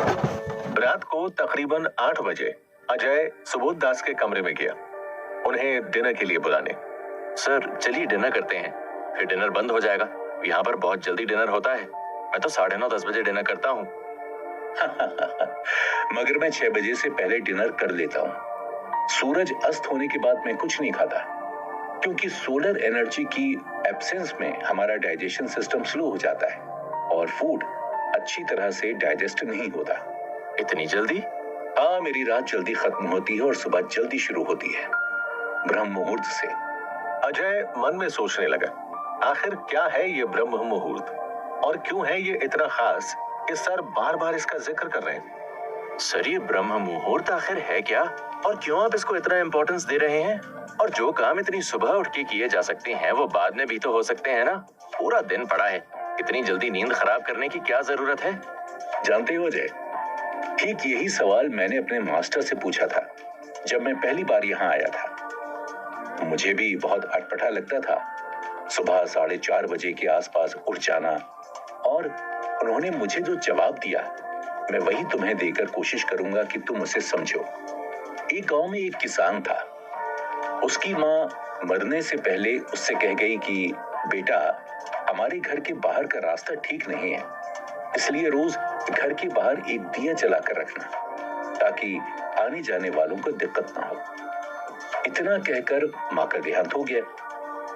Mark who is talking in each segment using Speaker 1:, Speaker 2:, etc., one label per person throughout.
Speaker 1: रात को तकरीबन 8 बजे अजय सुबोध दास के कमरे में गया उन्हें डिनर के लिए बुलाने।
Speaker 2: सर चलिए डिनर करते हैं, फिर डिनर बंद हो जाएगा। यहाँ पर बहुत जल्दी डिनर होता है। मैं तो 9:30-10 बजे डिनर करता हूँ।
Speaker 3: मगर मैं 6 बजे से पहले डिनर कर लेता हूँ। सूरज अस्त होने के बाद मैं कुछ नहीं खाता, क्योंकि सोलर एनर्जी की एब्सेंस में हमारा डाइजेशन सिस्टम स्लो हो जाता है और फूड अच्छी तरह से डाइजेस्ट नहीं होता।
Speaker 2: इतनी जल्दी?
Speaker 3: हाँ, मेरी रात जल्दी खत्म होती है और सुबह जल्दी शुरू होती है, ब्रह्म मुहूर्त से।
Speaker 1: अजय मन में सोचने लगा, आखिर क्या है ये ब्रह्म मुहूर्त और क्यों है ये इतना खास कि सर बार बार इसका जिक्र कर रहे हैं।
Speaker 2: सर ये ब्रह्म मुहूर्त आखिर है क्या और क्यों आप इसको इतना इम्पोर्टेंस दे रहे हैं? और जो काम इतनी सुबह उठ के किए जा सकते हैं वो बाद में भी तो हो सकते हैं ना। पूरा दिन पड़ा है, इतनी जल्दी नींद खराब करने की क्या जरूरत है?
Speaker 3: जानते हो अजय, ठीक यही सवाल मैंने अपने मास्टर से पूछा था जब मैं पहली बार यहाँ आया था। मुझे भी बहुत अटपटा लगता था सुबह 4:30 बजे के आसपास उठ जाना, और उन्होंने मुझे जो जवाब दिया मैं वही तुम्हें देकर कोशिश करूंगा कि तुम उसे समझो। एक गांव में एक किसान था। उसकी माँ मरने से पहले उससे कह गई कि बेटा, हमारे घर के बाहर का रास्ता ठीक नहीं है, इसलिए रोज घर के बाहर एक दिया जलाकर रखना ताकि आने जाने वालों को दिक्कत ना हो। इतना कहकर माँ का देहांत हो गया।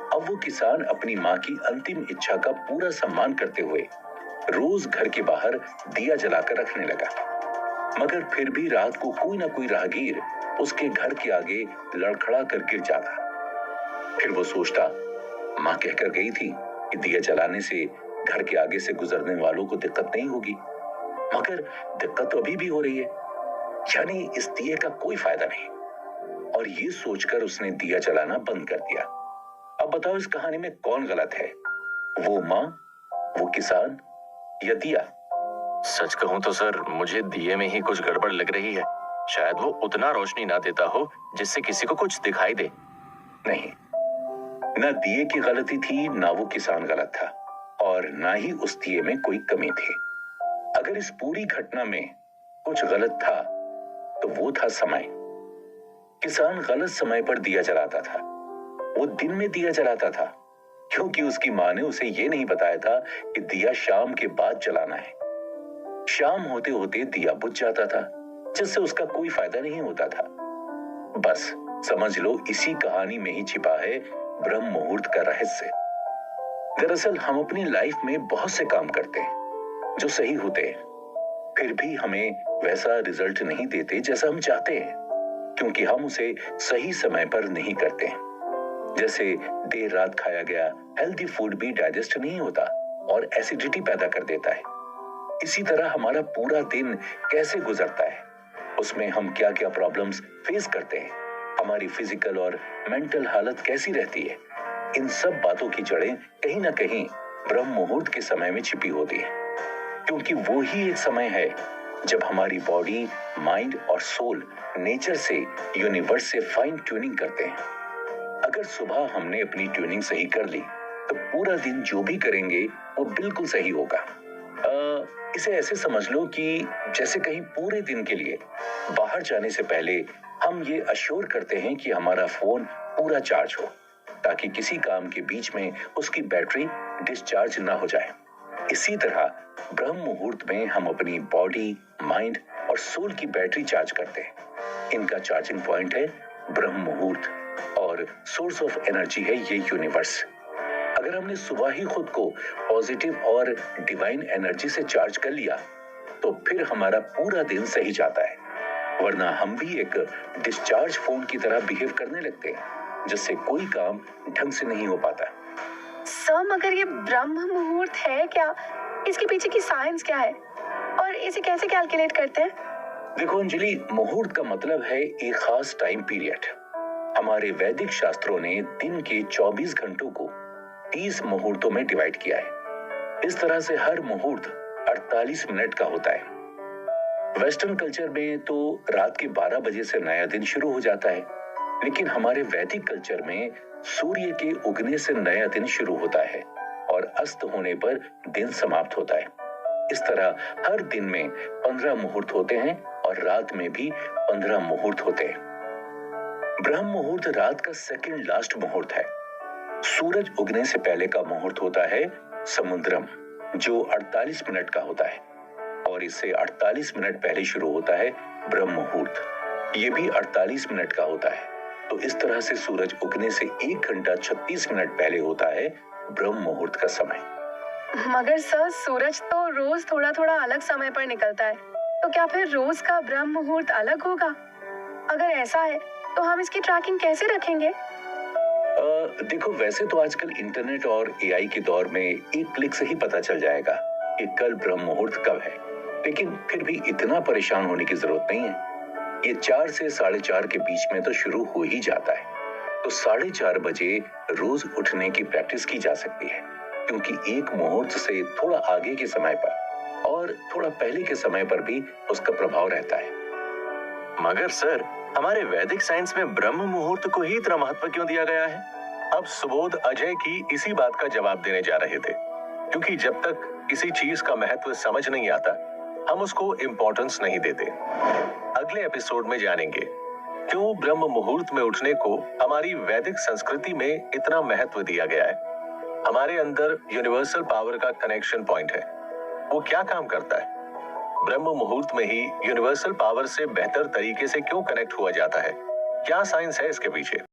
Speaker 3: अब वो किसान अपनी माँ की अंतिम इच्छा का पूरा सम्मान करते हुए रोज घर के बाहर दिया जलाकर रखने लगा, मगर फिर भी रात को कोई ना कोई राहगीर उसके घर के आगे लड़खड़ा कर गिर जाता। फिर वो सोचता, माँ कहकर गई थी कि दिया जलाने से घर के आगे से गुजरने वालों को दिक्कत नहीं होगी, मगर दिक्कत तो अभी भी हो रही है, यानी इस दिए का कोई फायदा नहीं। और ये सोचकर उसने दिया जलाना बंद कर दिया। अब बताओ इस कहानी में कौन गलत है, वो माँ, वो किसान या दिया?
Speaker 2: सच कहूँ तो सर मुझे दिए में ही कुछ गड़बड़ लग रही है। शायद वो उतना रोशनी ना देता हो जिससे किसी को कुछ दिखाई दे।
Speaker 3: नहीं, ना दिए की गलती थी, ना वो किसान गलत था, और ना ही उस दिए में कोई कमी थी। अगर इस पूरी घटना में कुछ गलत था तो वो था समय। किसान गलत समय पर दिया जलाता था। वो दिन में दिया जलाता था क्योंकि उसकी माँ ने उसे ये नहीं बताया था कि दिया शाम के बाद जलाना है। शाम होते होते दिया बुझ जाता था, जिससे उसका कोई फायदा नहीं होता था। बस समझ लो, इसी कहानी में ही छिपा है ब्रह्म मुहूर्त का रहस्य। दरअसल हम अपनी लाइफ में बहुत से काम करते हैं जो सही होते हैं, फिर भी हमें वैसा रिजल्ट नहीं देते जैसा हम चाहते हैं, क्योंकि हम उसे सही समय पर नहीं करते हैं। जैसे देर रात खाया गया हेल्दी फूड भी डाइजेस्ट नहीं होता और एसिडिटी पैदा कर देता है। इसी तरह हमारा पूरा दिन कैसे गुजरता है, उसमें हम क्या क्या प्रॉब्लम्स फेस करते हैं, हमारी फिजिकल और मेंटल हालत कैसी रहती है, इन सब बातों की जड़ें कहीं ना कहीं ब्रह्म मुहूर्त के समय में छिपी होती है, क्योंकि वो ही एक समय है जब हमारी बॉडी, माइंड और सोल नेचर से, यूनिवर्स से फाइन ट्यूनिंग करते हैं। अगर सुबह हमने अपनी ट्यूनिंग सही कर ली तो पूरा दिन जो भी करेंगे वो बिल्कुल सही होगा। इसे ऐसे समझ लो कि जैसे कहीं पूरे दिन के लिए बाहर जाने से पहले हम ये अश्योर करते हैं कि हमारा फोन पूरा चार्ज हो, ताकि किसी काम के बीच में उसकी बैटरी डिस्चार्ज ना हो जाए। इसी तरह ब्रह्म मुहूर्त में हम अपनी बॉडी, माइंड और सोल की बैटरी चार्ज करते हैं। इनका चार्जिंग पॉइंट है ब्रह्म मुहूर्त और सोर्स ऑफ एनर्जी है ये यूनिवर्स। अगर हमने सुबह ही खुद को पॉजिटिव और डिवाइन एनर्जी से चार्ज कर लिया तो फिर हमारा पूरा दिन सही जाता है, वरना हम भी एक डिस्चार्ज फोन की तरह बिहेव करने लगते हैं, जिससे कोई काम ढंग से नहीं हो पाता।
Speaker 4: सर, मगर ये ब्रह्म मुहूर्त है क्या? इसके पीछे की साइंस क्या है और इसे कैसे कैलकुलेट करते हैं?
Speaker 3: देखो अंजलि, मुहूर्त का मतलब है एक खास टाइम पीरियड। हमारे वैदिक शास्त्रों ने दिन के 24 घंटों को 30 मुहूर्तों में डिवाइड किया है। इस तरह से हर मुहूर्त 48 मिनट का होता है। वेस्टर्न कल्चर में तो रात के 12 बजे से नया दिन शुरू हो जाता है, लेकिन हमारे वैदिक कल्चर में सूर्य के उगने से नया दिन शुरू होता है और अस्त होने पर दिन समाप्त होता है। इस तरह हर दिन में 15 मुहूर्त होते हैं और रात में भी 15 मुहूर्त होते हैं। ब्रह्म मुहूर्त रात का सेकंड लास्ट मुहूर्त है। सूरज उगने से पहले का मुहूर्त होता है समुद्रम, जो 48 मिनट का होता है, और इससे 48 मिनट पहले शुरू होता है ब्रह्म मुहूर्त, ये भी 48 मिनट का होता है। तो इस तरह से सूरज उगने से 1 घंटा 36 मिनट पहले होता है ब्रह्म मुहूर्त का समय।
Speaker 4: मगर सर, सूरज तो रोज थोड़ा थोड़ा अलग समय पर निकलता है, तो क्या फिर रोज का ब्रह्म मुहूर्त अलग होगा? अगर ऐसा है तो हम इसकी ट्रैकिंग कैसे रखेंगे?
Speaker 3: देखो, वैसे तो आजकल इंटरनेट और एआई के दौर में एक क्लिक से ही पता चल जाएगा कि कल ब्रह्म मुहूर्त कब है, लेकिन फिर भी इतना परेशान होने की जरूरत नहीं है। ये 4 से 4:30 के बीच में तो शुरू हो ही जाता है, तो 4:30 बजे रोज उठने की प्रैक्टिस की जा सकती है, क्योंकि एक मुहूर्त से थोड़ा आगे के समय पर और थोड़ा पहले के समय पर भी उसका प्रभाव रहता है।
Speaker 2: मगर सर, हमारे वैदिक साइंस में ब्रह्म मुहूर्त को ही इतना महत्व क्यों दिया गया है?
Speaker 1: अब सुबोध अजय की इसी बात का जवाब देने जा रहे थे, क्योंकि जब तक किसी चीज का महत्व समझ नहीं आता, हम उसको इम्पोर्टेंस नहीं देते। अगले एपिसोड में जानेंगे क्यों ब्रह्म मुहूर्त में उठने को हमारी वैदिक संस्कृति में इतना महत्व दिया गया है। हमारे अंदर यूनिवर्सल पावर का कनेक्शन पॉइंट है, वो क्या काम करता है? ब्रह्म मुहूर्त में ही यूनिवर्सल पावर से बेहतर तरीके से क्यों कनेक्ट हुआ जाता है? क्या साइंस है इसके पीछे?